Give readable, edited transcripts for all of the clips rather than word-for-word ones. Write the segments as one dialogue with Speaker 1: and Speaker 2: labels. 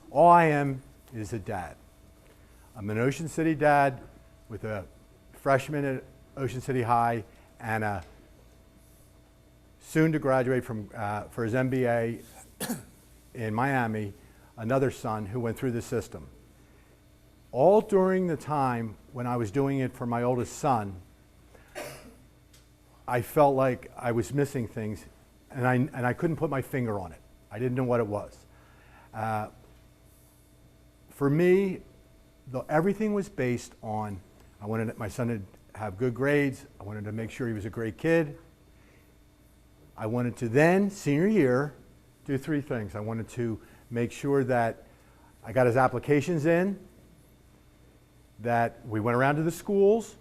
Speaker 1: All I am is a dad. I'm an Ocean City dad with a freshman at Ocean City High and a soon to graduate from, for his MBA in Miami, another son who went through the system. All during the time when I was doing it for my oldest son, I felt like I was missing things, and I couldn't put my finger on it. I didn't know what it was. For me, everything was based on, I wanted my son to have good grades. I wanted to make sure he was a great kid. I wanted to then, senior year, do three things. I wanted to make sure that I got his applications in, that we went around to the schools,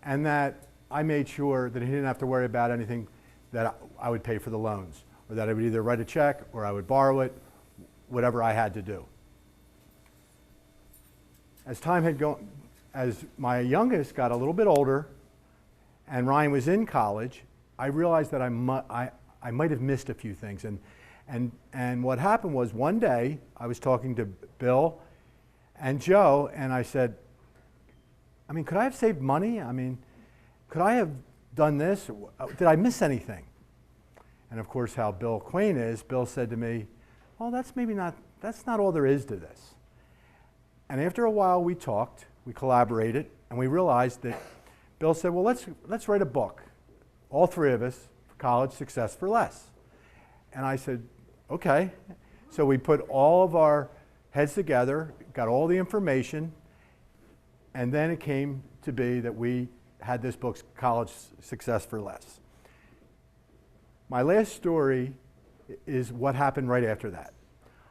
Speaker 1: and that I made sure that he didn't have to worry about anything, that I would pay for the loans, or that I would either write a check or I would borrow it, whatever I had to do. As time had gone, as my youngest got a little bit older and Ryan was in college, I realized that I might have missed a few things. And what happened was one day I was talking to Bill and Joe, and I said, I mean, could I have saved money? I mean, could I have done this? Did I miss anything? And of course, how Bill Quain is, Bill said to me, well, that's not all there is to this. And after a while we talked, we collaborated, and we realized that Bill said, well, let's write a book, all three of us, for College Success for Less. And I said, okay. So we put all of our heads together, got all the information, and then it came to be that we had this book, College Success for Less. My last story is what happened right after that.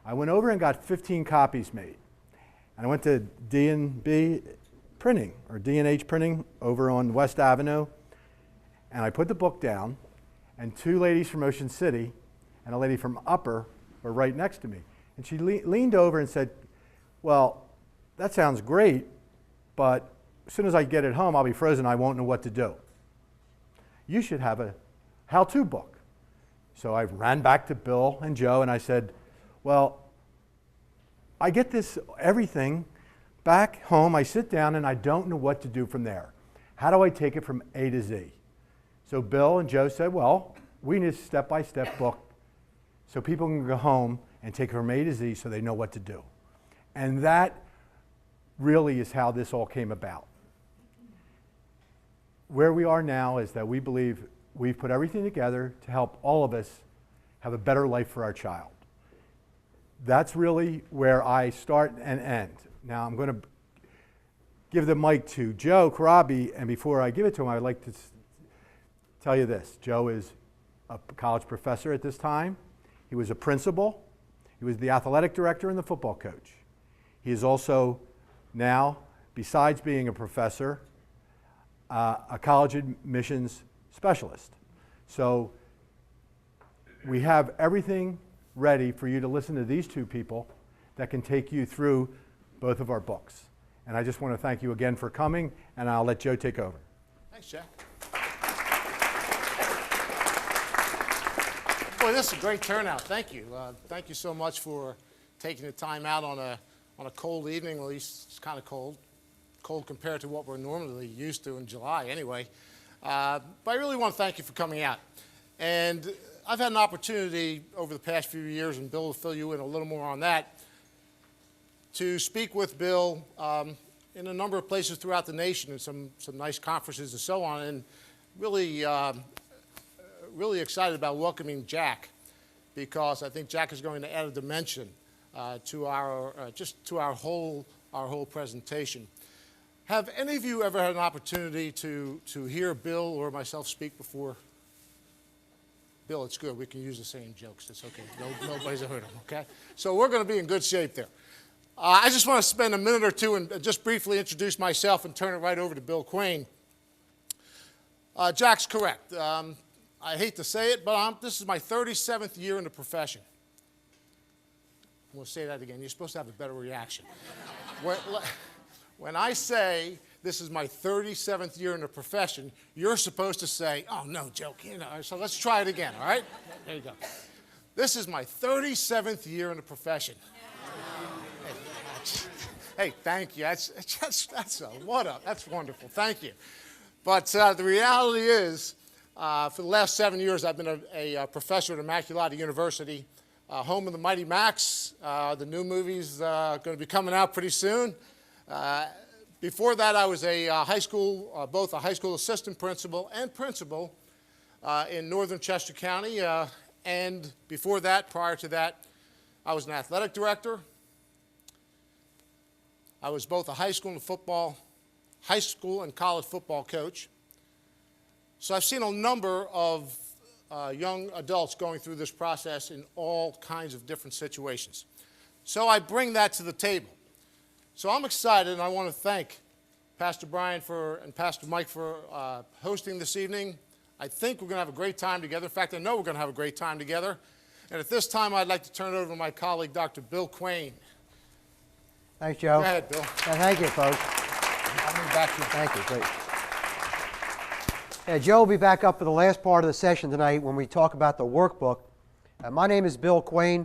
Speaker 1: I went over and got 15 copies made. And I went to D&B Printing, or D&H Printing, over on West Avenue, and I put the book down, and two ladies from Ocean City and a lady from Upper were right next to me. And she leaned over and said, well, that sounds great, but as soon as I get it home, I'll be frozen. I won't know what to do. You should have a how-to book. So I ran back to Bill and Joe, and I said, well, I get this everything back home, I sit down and I don't know what to do from there. How do I take it from A to Z? So Bill and Joe said, well, we need a step-by-step book so people can go home and take it from A to Z so they know what to do. And that really is how this all came about. Where we are now is that we believe we've put everything together to help all of us have a better life for our child. That's really where I start and end. Now I'm going to give the mic to Joe Corabi, and before I give it to him, I'd like to tell you this. Joe is a college professor at this time. He was a principal. He was the athletic director and the football coach. He is also now, besides being a professor, a college admissions specialist. So we have everything ready for you to listen to these two people that can take you through both of our books. And I just want to thank you again for coming, and I'll let Joe take over.
Speaker 2: Thanks, Jack. Boy, this is a great turnout. Thank you. Thank you so much for taking the time out on a cold evening. At least it's kind of cold compared to what we're normally used to in July anyway. But I really want to thank you for coming out. And I've had an opportunity over the past few years, and Bill will fill you in a little more on that, to speak with Bill in a number of places throughout the nation, and some nice conferences and so on, and really, really excited about welcoming Jack, because I think Jack is going to add a dimension to our whole presentation. Have any of you ever had an opportunity to hear Bill or myself speak before? Bill, it's good. We can use the same jokes. It's okay. Nobody's heard them, okay? So we're going to be in good shape there. I just want to spend a minute or two and just briefly introduce myself and turn it right over to Bill Quain. Jack's correct. I hate to say it, but this is my 37th year in the profession. I'm going to say that again. You're supposed to have a better reaction. When I say this is my 37th year in the profession, you're supposed to say, oh, no joke. You know, so let's try it again, all right? There you go. This is my 37th year in the profession. Hey, thank you. That's wonderful. Thank you. But the reality is, for the last 7 years, I've been a professor at Immaculata University, home of the Mighty Max. The new movie's going to be coming out pretty soon. Before that, I was both a high school assistant principal and principal in northern Chester County. And before that, prior to that, I was an athletic director. I was both a high school and college football coach. So I've seen a number of young adults going through this process in all kinds of different situations. So I bring that to the table. So I'm excited, and I want to thank Pastor Brian and Pastor Mike for hosting this evening. I think we're going to have a great time together. In fact, I know we're going to have a great time together. And at this time, I'd like to turn it over to my colleague, Dr. Bill Quain.
Speaker 3: Thanks, Joe.
Speaker 2: Go ahead, Bill.
Speaker 3: Thank you, folks.
Speaker 2: I'll move back to you.
Speaker 3: Thank you. Great. Yeah, Joe will be back up for the last part of the session tonight when we talk about the workbook. My name is Bill Quain.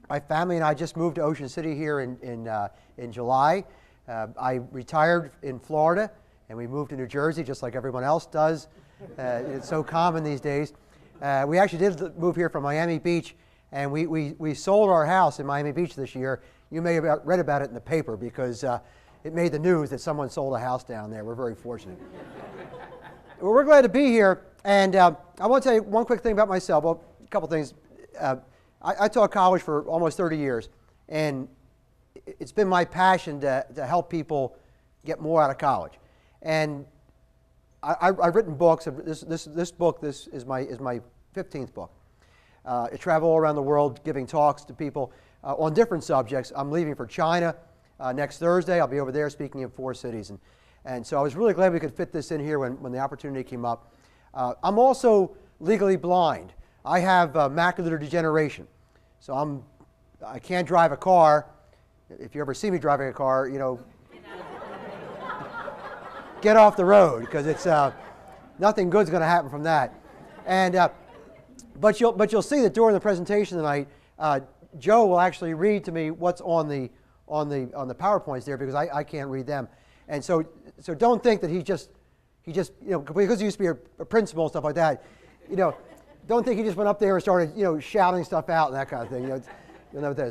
Speaker 3: My family and I just moved to Ocean City here in July. I retired in Florida, and we moved to New Jersey just like everyone else does. It's so common these days. We actually did move here from Miami Beach, and we sold our house in Miami Beach this year. You may have read about it in the paper because it made the news that someone sold a house down there. We're very fortunate. Well, we're glad to be here, and I want to tell you one quick thing about myself. Well, a couple things. I taught college for almost 30 years, and it's been my passion to help people get more out of college. And I've written books. This book is my 15th book. I travel all around the world giving talks to people on different subjects. I'm leaving for China next Thursday. I'll be over there speaking in 4 cities. And so I was really glad we could fit this in here when the opportunity came up. I'm also legally blind. I have macular degeneration. So I can't drive a car. If you ever see me driving a car, get off the road, because it's nothing good's going to happen from that. And but you'll see that during the presentation tonight, Joe will actually read to me what's on the PowerPoints there, because I can't read them. And so don't think that he just because he used to be a principal and stuff like that, don't think he just went up there and started shouting stuff out and that kind of thing. You'll know what that is.